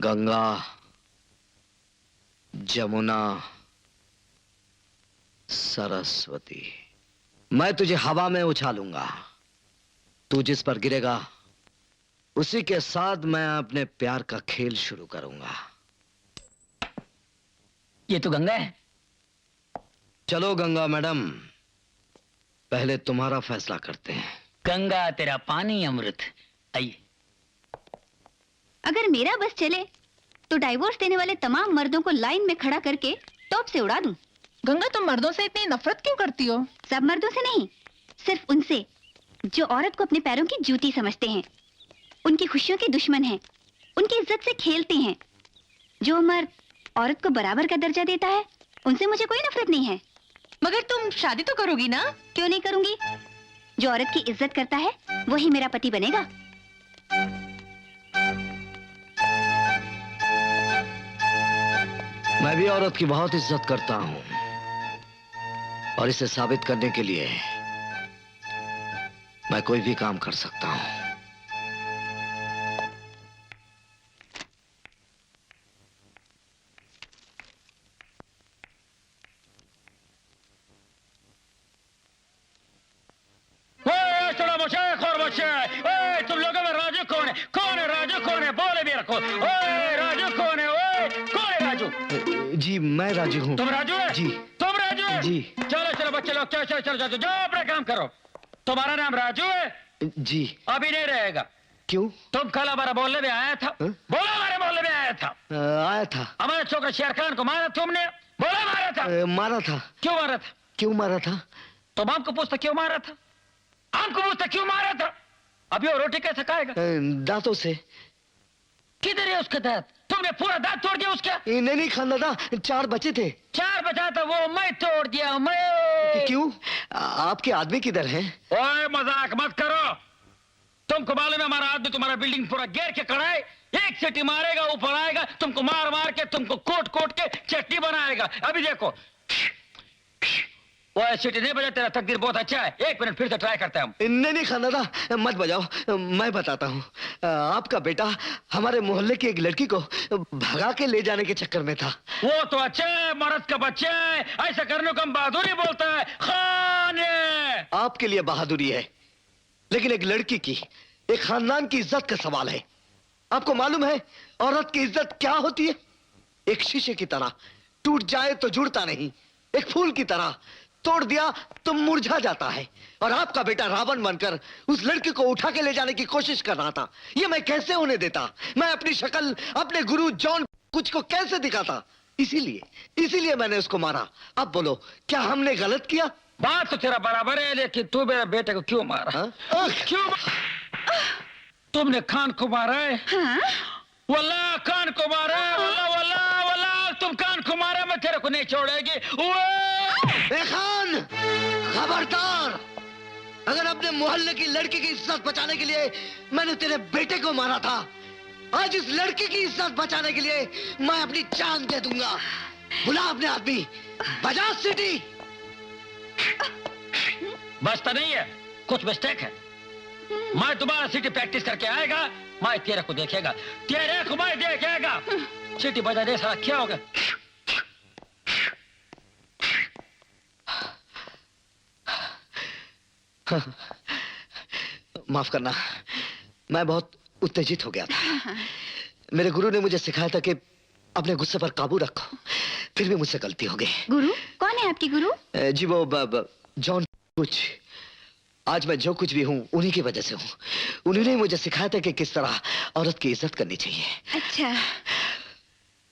गंगा, जमुना, सरस्वती, मैं तुझे हवा में उछालूंगा। तू जिस पर गिरेगा उसी के साथ मैं अपने प्यार का खेल शुरू करूंगा। ये तो गंगा है। चलो गंगा मैडम, पहले तुम्हारा फैसला करते हैं। गंगा तेरा पानी अमृत। आइए। अगर मेरा बस चले तो डाइवोर्स देने वाले तमाम मर्दों को लाइन में खड़ा करके टॉप से उड़ा दूं। गंगा, तुम मर्दों से इतनी नफरत क्यों करती हो? सब मर्दों से नहीं, सिर्फ उनसे जो औरत को अपने पैरों की जूती समझते हैं, उनकी खुशियों के दुश्मन हैं, उनकी इज्जत से खेलते हैं। जो मर्द औरत को बराबर का दर्जा देता है, उनसे मुझे कोई नफरत नहीं है। मगर तुम शादी तो करोगी ना? क्यों नहीं करूंगी? जो औरत की इज्जत करता है वही मेरा पति बनेगा। मैं भी औरत की बहुत इज्जत करता हूं और इसे साबित करने के लिए मैं कोई भी काम कर सकता हूं। तुम लोगों में राजू कौन है? कौन है राजू? कौन है? बोले मेरे को। ओए राजू कौन है? ओए कौन है राजू? जी मैं राजू हूँ। तुम राजू है? जी। तुम राजू है? जी। चलो चलो बच्चे लोग, चलो चलो चलो जाओ अपना काम करो। तुम्हारा नाम राजू है? जी। अभी नहीं रहेगा। क्यों? तुम कल हमारे मोहल्ले में आया था? बोलो हमारे मोहल्ले में आया था? आया था। हमारे छोकरा शेर खान को मारा तुमने? बोलो मारा था? मारा था। क्यों मारा था? क्यों मारा था? तुम हमको पूछते क्यों मारा था? हमको पूछते क्यों मारा था? अभी वो रोटी कैसे खाएगा? दांतों से। किधर है उसके दांत? तुमने पूरा दांत तोड़ दिया उसका? नहीं खाना था, 4 बचे थे। 4 बचा था, वो मैं तोड़ दिया। मैं क्यों? आपके आदमी किधर हैं? ओए मजाक मत करो। तुमको मालूम है हमारा आदमी तुम्हारा बिल्डिंग पूरा घेर के खड़ा है। एक सीटी मारेगा ऊपर आएगा, तुमको मार मार के तुमको कोट कोट के चट्टी बनाएगा। अभी देखो, वो सीटी नहीं बजा, तेरा तकदीर बहुत अच्छा है। 1 मिनट फिर से ट्राई करते हैं हम। नहीं खाना था, मत बजाओ, मैं बताता हूँ। आपका बेटा हमारे मोहल्ले की एक लड़की को भगा के ले जाने के चक्कर में था। वो तो अच्छा है, मर्द का बच्चा है, ऐसा करने को हम बहादुरी बोलता है। खान है। आपके लिए बहादुरी है, लेकिन एक लड़की की, एक खानदान की इज्जत का सवाल है। आपको मालूम है औरत की इज्जत क्या होती है? एक शीशे की तरह, टूट जाए तो जुड़ता नहीं, एक फूल की तरह, तोड़ दिया तो मुरझा जाता है। और आपका बेटा रावण बनकर उस लड़की को उठा के ले जाने की कोशिश कर रहा था। ये मैं कैसे होने देता? मैं अपनी शक्ल अपने गुरु जॉन कुछ को कैसे दिखाता? इसीलिए मैंने उसको मारा। अब बोलो, क्या हमने गलत किया? बात तो तेरा बराबर है, लेकिन तू मेरे बेटे को क्यों मारा? क्यों? तुमने खान को मारा है? हाँ? वल्लाह खान को मारा है। वल्लाह वल्लाह वल्लाह तुम खान को मारा, मैं तेरे को नहीं छोड़ेगी। खान, खबरदार! अगर अपने मोहल्ले की लड़की की इज्जत बचाने के लिए मैंने तेरे बेटे को मारा था, आज इस लड़की की इज्जत बचाने के लिए मैं अपनी जान दे दूंगा। बुला अपने आदमी, बजा सीटी। बचता नहीं है, कुछ मिस्टेक है। मैं दोबारा सिटी प्रैक्टिस करके आएगा, मैं तेरे को देखेगा, तेरे को मैं देखेगा। सिटी बजा दे साला, क्या होगा? माफ करना, मैं बहुत उत्तेजित हो गया था। मेरे गुरु ने मुझे सिखाया था कि अपने गुस्से पर काबू रखो, फिर भी मुझसे गलती हो गई। गुरु? कौन है आपके गुरु? जी वो जॉन कुछ। आज मैं जो कुछ भी हूँ उन्हीं की वजह से हूँ। उन्होंने मुझे सिखाया था कि किस तरह औरत की इज्जत करनी चाहिए।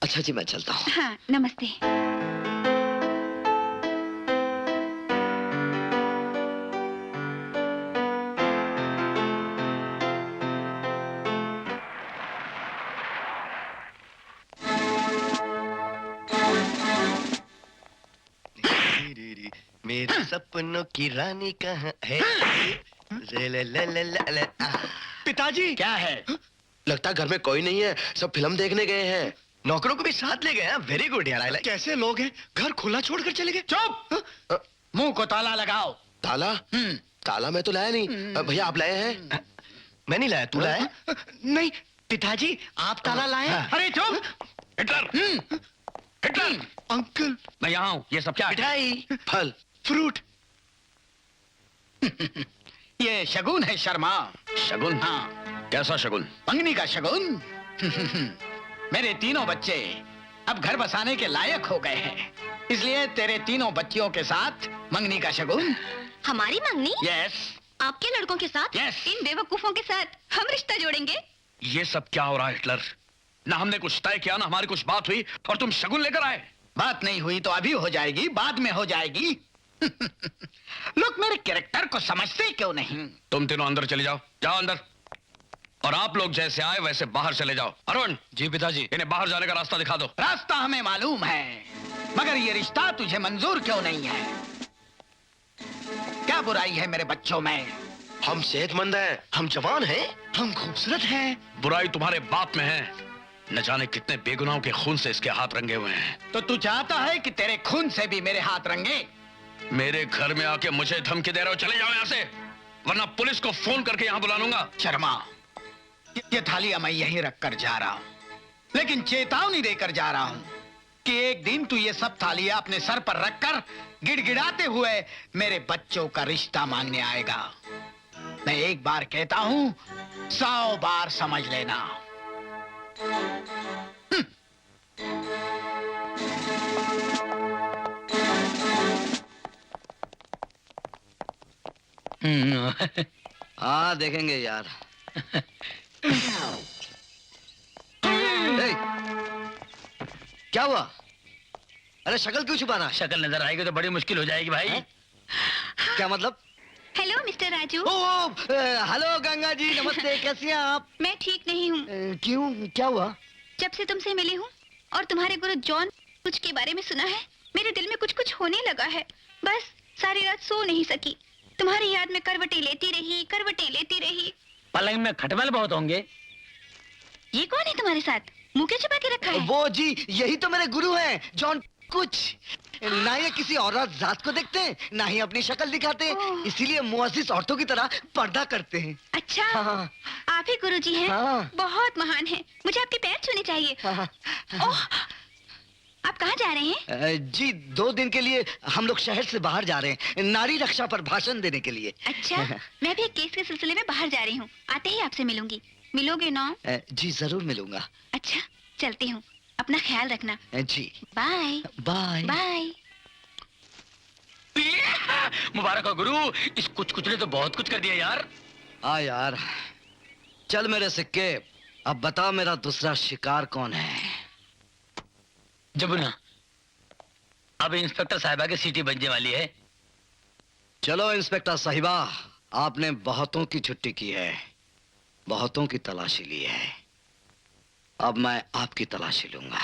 अच्छा जी, मैं चलता हूँ। हाँ, नमस्ते। मेरे सपनों की रानी कहाँ है? पिताजी! क्या है? लगता है घर में कोई नहीं है, सब फिल्म देखने गए हैं। नौकरों को भी साथ ले गए हैं। वेरी गुड यार। कैसे लोग हैं, घर खुला छोड़कर चले गए? चुप! मुंह को ताला लगाओ। ताला? ताला मैं तो लाया नहीं। भैया आप लाए हैं? मैं नहीं लाया, तू लाया? नहीं, पिताजी आप ताला लाए। अरे चुप! हिटलर! हिटलर! अंकल मैं यहाँ हूँ। ये सब क्या है? मिठाई, फल, फ्रूट। ये शगुन है शर्मा। शगुन? हाँ, कैसा शगुन? मंगनी का शगुन। मेरे तीनों बच्चे अब घर बसाने के लायक हो गए हैं, इसलिए तेरे तीनों बच्चियों के साथ मंगनी का शगुन। हमारी मंगनी यस, आपके लड़कों के साथ? Yes. इन बेवकूफों के साथ हम रिश्ता जोड़ेंगे? ये सब क्या हो रहा है हिटलर? ना हमने कुछ तय किया, ना हमारी कुछ बात हुई, और तुम शगुन लेकर आए। बात नहीं हुई तो अभी हो जाएगी, बाद में हो जाएगी। लोग मेरे कैरेक्टर को समझते क्यों नहीं? तुम तीनों अंदर चले जाओ। जाओ अंदर। और आप लोग जैसे आए वैसे बाहर चले जाओ। अरुण! जी पिताजी। इन्हें बाहर जाने का रास्ता दिखा दो। रास्ता हमें मालूम है, मगर ये रिश्ता तुझे मंजूर क्यों नहीं है? क्या बुराई है मेरे बच्चों में? हम सेहतमंद हैं, हम जवान हैं। हम खूबसूरत हैं। बुराई तुम्हारे बाप में है। न जाने कितने बेगुनाहों के खून से इसके हाथ रंगे हुए हैं। तो तू चाहता है कि तेरे खून से भी मेरे हाथ रंगे? मेरे घर में आके मुझे धमकी दे रहे हो? चले जाओ यहाँ से, वरना पुलिस को फोन करके यहाँ बुला लूंगा। शर्मा, ये थालियां मैं यहीं रख कर जा रहा हूँ, लेकिन चेतावनी देकर जा रहा हूँ कि एक दिन तू ये सब थालियां अपने सर पर रखकर गिड़गिड़ाते हुए मेरे बच्चों का रिश्ता मांगने आएगा। मैं एक बार कहता हूँ, 100 बार समझ लेना। हाँ देखेंगे यार। ए, क्या हुआ? अरे शक्ल क्यों छुपाना? शक्ल नजर आएगी तो बड़ी मुश्किल हो जाएगी भाई। क्या मतलब? Hello mister Raju. Hello Ganga ji, नमस्ते। कैसी हैं आप? मैं ठीक नहीं हूँ। क्यों, क्या हुआ? जब से तुमसे मिली हूँ और तुम्हारे गुरु जॉन कुछ के बारे में सुना है, मेरे दिल में कुछ कुछ होने लगा है। बस सारी रात सो नहीं सकी। तुम्हारी याद में करवटें लेती रही। पलंग में खटमल बहुत होंगे। ये कौन है तुम्हारे साथ? मुंह के छुपा के रखा है? वो जी, यही तो मेरे गुरु हैं, जॉन कुछ। ना ये किसी औरत जात को देखते हैं, ना ही अपनी शक्ल दिखाते हैं, ओह। इसीलिए मुअज्जिज औरतों की तरह पर्दा करते हैं। अच्छा, हाँ। आप ही गुरुजी हैं? हाँ। बहुत महान हैं। मुझे आपके पैर छूने चाहिए। हाँ। ओह, आप कहाँ जा रहे हैं? जी 2 दिन के लिए हम लोग शहर से बाहर जा रहे हैं, नारी रक्षा पर भाषण देने के लिए। अच्छा, मैं भी एक केस के सिलसिले में बाहर जा रही हूँ। आते ही आपसे मिलूंगी। मिलोगे ना? जी जरूर मिलूंगा। अच्छा, चलती हूँ। अपना ख्याल रखना। जी बाय बाय। बाय। मुबारक हो गुरु, इस कुछ ने तो बहुत कुछ कर दिया यार। हाँ यार, चल मेरे सिक्के, अब बता मेरा दूसरा शिकार कौन है? जमुना, अब इंस्पेक्टर साहिबा की सीटी बजने वाली है। चलो इंस्पेक्टर साहिबा, आपने बहुतों की छुट्टी की है, बहुतों की तलाशी ली है, अब मैं आपकी तलाशी लूंगा।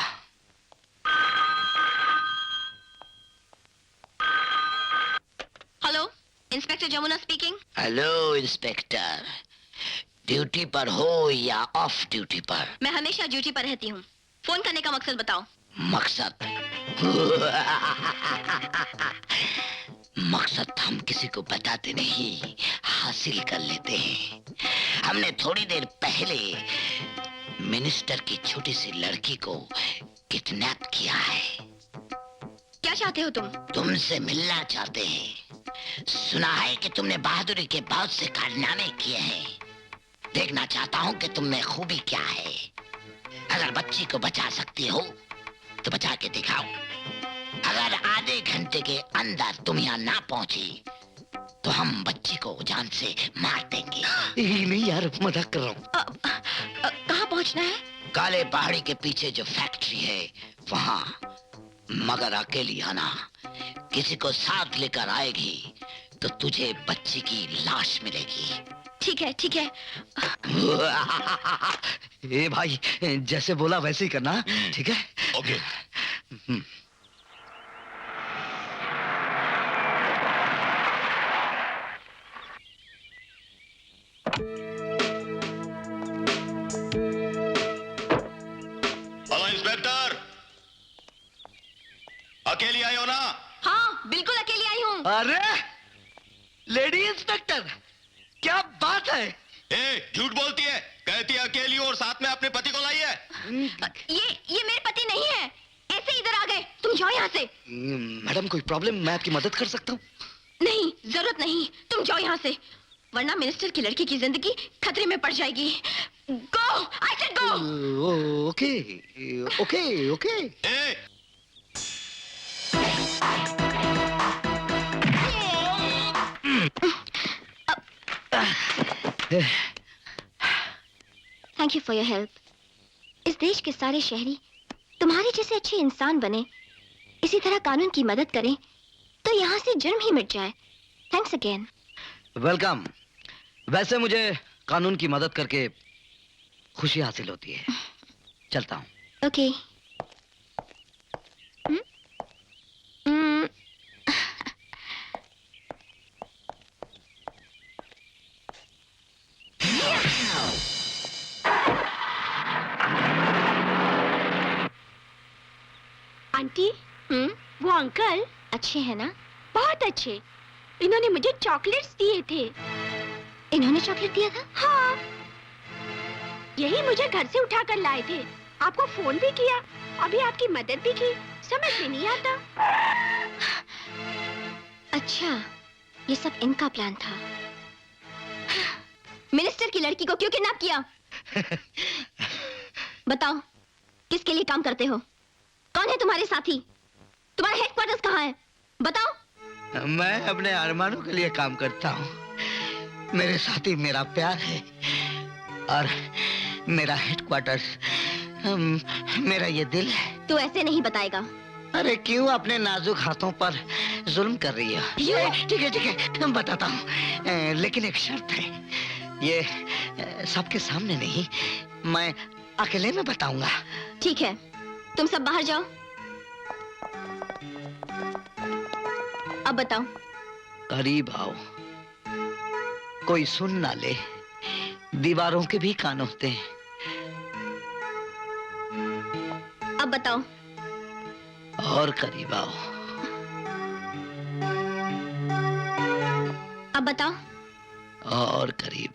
Hello, inspector Jamuna speaking. Hello inspector, duty पर हो या ऑफ ड्यूटी पर? मैं हमेशा ड्यूटी पर रहती हूँ। फोन करने का मकसद बताओ। मकसद मकसद हम किसी को बताते नहीं, हासिल कर लेते हैं। हमने थोड़ी देर पहले मिनिस्टर की छोटी सी लड़की को किडनैप किया है। क्या चाहते हो तुम? तुमसे मिलना चाहते हैं। सुना है कि तुमने बहादुरी के बहुत से कारनामे किए हैं। देखना चाहता हूँ कि तुम में खूबी क्या है। अगर बच्ची को बचा सकती हो तो बचा के दिखाओ। अगर आधे घंटे के अंदर तुम यहाँ ना पहुंची तो हम बच्ची को जान से मार देंगे। नहीं यार, मजाक कर रहा हूँ। कहाँ पहुँचना है? काले पहाड़ी के पीछे जो फैक्ट्री है वहाँ, मगर अकेली आना। किसी को साथ लेकर आएगी तो तुझे बच्ची की लाश मिलेगी। ठीक है, ठीक है। ए भाई, जैसे बोला वैसे ही करना, ठीक है? ओके। हेलो इंस्पेक्टर, अकेली आई हो ना? हाँ, बिल्कुल अकेली आई हूँ। अरे लेडी इंस्पेक्टर, क्या बात है? ए, झूठ बोलती है। कहती है अकेली और साथ में अपने पति को लाई है। ये मेरे पति नहीं है। ऐसे इधर आ गए। तुम जाओ यहाँ से। मैडम कोई प्रॉब्लम, मैं आपकी मदद कर सकता हूँ? नहीं, जरूरत नहीं। तुम जाओ यहाँ से, वरना मिनिस्टर की लड़की की जिंदगी खतरे में पड़ जाएगी। Go, I said go. Okay okay okay. Uh, thank you for your help. इस देश के सारे शहरी तुम्हारे जैसे अच्छे इंसान बने, इसी तरह कानून की मदद करें, तो यहाँ से जुर्म ही मिट जाए। Thanks again. वेलकम। वैसे मुझे कानून की मदद करके खुशी हासिल होती है। चलता हूँ। ओके। आंटी, वो अंकल अच्छे हैं ना? बहुत अच्छे। इन्होंने मुझे चॉकलेट्स दिए थे। इन्होंने चॉकलेट दिया था? हाँ, यही मुझे घर से उठा कर लाए थे। आपको फोन भी किया, अभी आपकी मदद भी की। समझ में नहीं आता। अच्छा, ये सब इनका प्लान था। मिनिस्टर की लड़की को क्यों किडनैप किया? बताओ, किसके लिए काम करते हो? कौन है तुम्हारे साथी? तुम्हारा हेडक्वार्टर्स कहाँ है? बताओ। मैं अपने अरमानों के लिए काम करता हूँ। मेरे साथी मेरा प्यार है और मेरा हेडक्वार्टर्स मेरा ये दिल है। तू ऐसे नहीं बताएगा। अरे क्यों अपने नाजुक हाथों पर जुल्म कर रही हो? ठीक है, मैं बताता हूँ, लेकिन एक शर्त है। ये सबके सामने नहीं, मैं अकेले में बताऊंगा। ठीक है, तुम सब बाहर जाओ। अब बताओ। करीब आओ, कोई सुन ना ले। दीवारों के भी कान होते हैं। अब बताओ। और करीब आओ। अब बताओ। और करीब।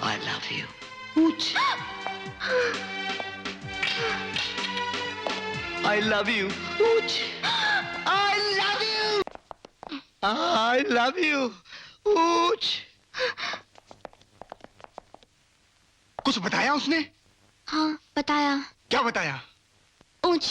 I love you. I love you. I love you. I love you. कुछ बताया उसने? हाँ, बताया। क्या बताया? ऊंच।